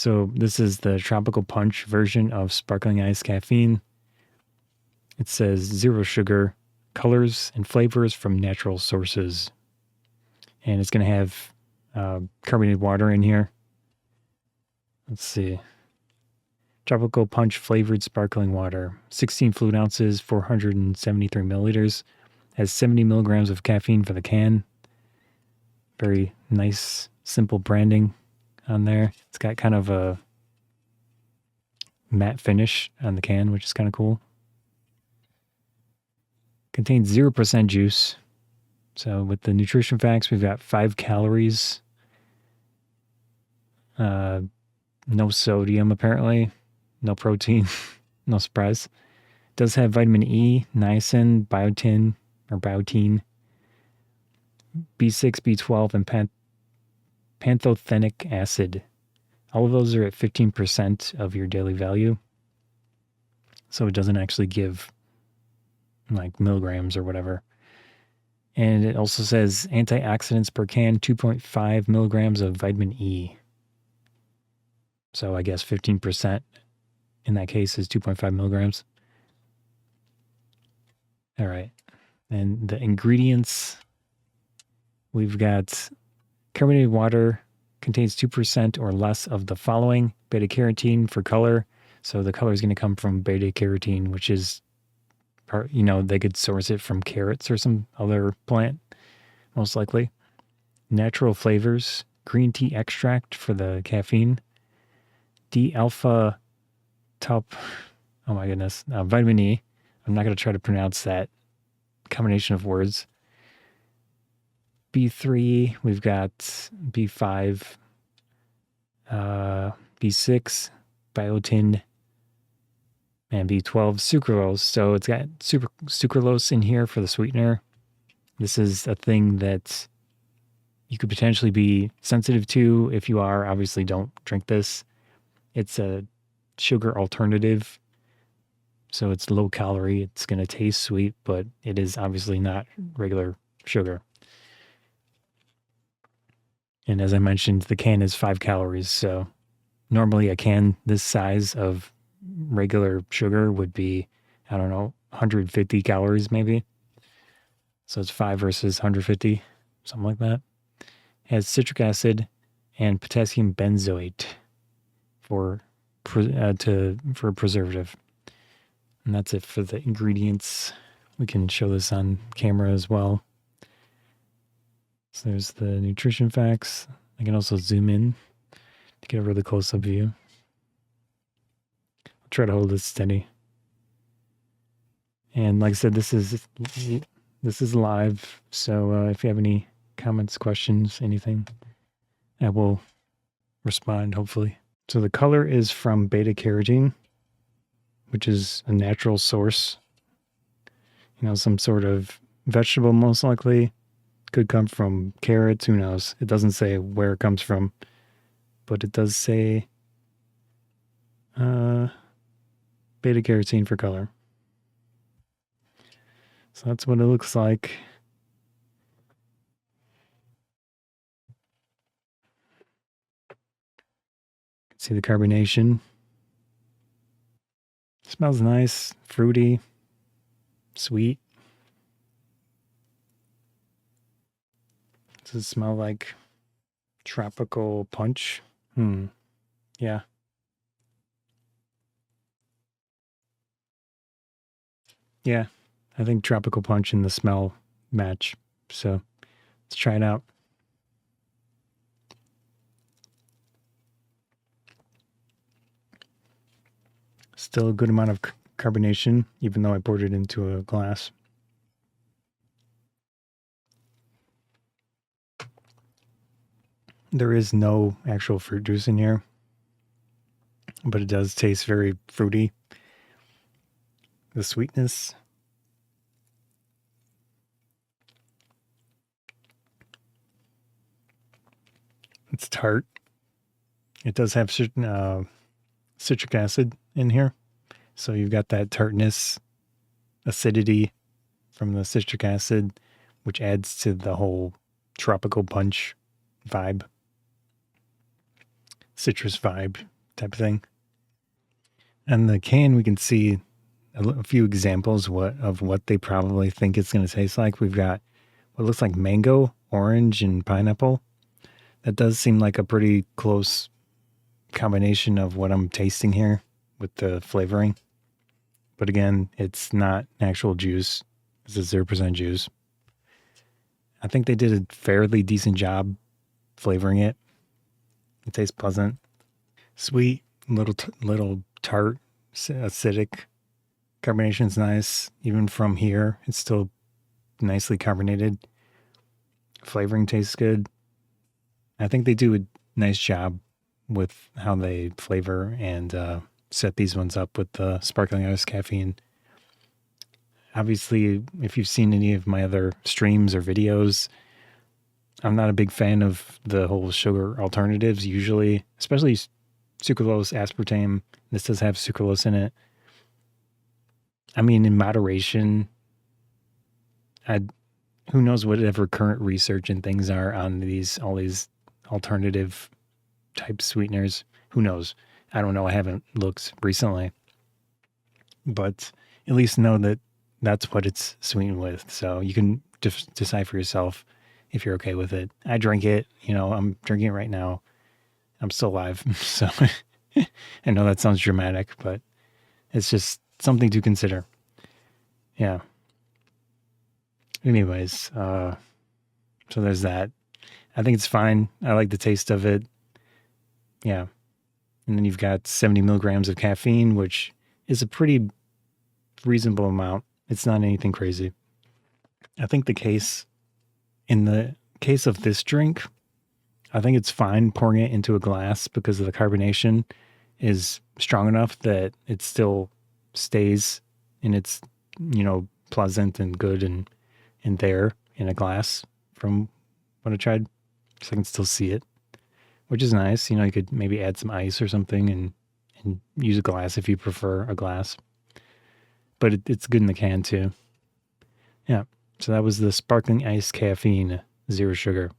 So this is the tropical punch version of sparkling ice caffeine. It says 0 sugar, colors and flavors from natural sources. And it's going to have carbonated water in here. Let's see. Tropical punch flavored sparkling water. 16 fluid ounces, 473 milliliters. Has 70 milligrams of caffeine for the can. Very nice, simple branding on there. It's got kind of a matte finish on the can, which is kind of cool. Contains 0% juice. So with the nutrition facts, we've got 5 calories. No sodium, apparently. No protein. No surprise. Does have vitamin E, niacin, biotin, B6, B12, and pantothenic acid. All of those are at 15% of your daily value. So it doesn't actually give like milligrams or whatever. And it also says antioxidants per can, 2.5 milligrams of vitamin E. So I guess 15% in that case is 2.5 milligrams. All right. And the ingredients, we've got carbonated water, contains 2% or less of the following: beta carotene for color. So the color is going to come from beta carotene, which is part, they could source it from carrots or some other plant, most likely. Natural flavors, green tea extract for the caffeine, D-alpha top, oh my goodness, vitamin E. I'm not going to try to pronounce that combination of words. B3, we've got B5, B6, biotin, and B12, sucralose. So it's got sucralose in here for the sweetener. This is a thing that you could potentially be sensitive to. If you are, obviously don't drink this. It's a sugar alternative. So it's low calorie. It's going to taste sweet, but it is obviously not regular sugar. And as I mentioned, the can is 5 calories. So normally a can this size of regular sugar would be, 150 calories maybe. So it's 5 versus 150, something like that. It has citric acid and potassium benzoate for preservative. And that's it for the ingredients. We can show this on camera as well. So there's the nutrition facts. I can also zoom in to get a really close-up view. I'll try to hold this steady. And like I said, this is live. So if you have any comments, questions, anything, I will respond, hopefully. So the color is from beta carotene, which is a natural source. Some sort of vegetable, most likely. Could come from carrots, who knows? It doesn't say where it comes from, but it does say beta carotene for color. So that's what it looks like. See the carbonation. Smells nice, fruity, sweet. Does it smell like tropical punch? Yeah. Yeah, I think tropical punch and the smell match. So let's try it out. Still a good amount of carbonation, even though I poured it into a glass. There is no actual fruit juice in here, but it does taste very fruity. The sweetness. It's tart. It does have certain citric acid in here. So you've got that tartness, acidity from the citric acid, which adds to the whole tropical punch vibe. citrus vibe type of thing. And the can, we can see a few examples of what they probably think it's going to taste like. We've got what looks like mango, orange, and pineapple. That does seem like a pretty close combination of what I'm tasting here with the flavoring. But again, it's not actual juice. It's a 0% juice. I think they did a fairly decent job flavoring it. It tastes pleasant, sweet, little tart, acidic. Carbonation's nice. Even from here, it's still nicely carbonated. Flavoring tastes good. I think they do a nice job with how they flavor and set these ones up with the sparkling ice caffeine. Obviously, if you've seen any of my other streams or videos, I'm not a big fan of the whole sugar alternatives usually, especially sucralose, aspartame. This does have sucralose in it. I mean, in moderation. Who knows whatever current research and things are on all these alternative type sweeteners. Who knows? I don't know. I haven't looked recently, but at least know that that's what it's sweetened with. So you can decide for yourself if you're okay with it. I drink it. I'm drinking it right now. I'm still alive. So I know that sounds dramatic, but it's just something to consider. Yeah. Anyways, so there's that. I think it's fine. I like the taste of it. Yeah. And then you've got 70 milligrams of caffeine, which is a pretty reasonable amount. It's not anything crazy. I think in the case of this drink, I think it's fine pouring it into a glass because of the carbonation is strong enough that it still stays and it's, pleasant and good and there in a glass from what I tried. So I can still see it, which is nice. You could maybe add some ice or something and use a glass if you prefer a glass. But it's good in the can too. Yeah. So that was the sparkling ice caffeine, 0 sugar.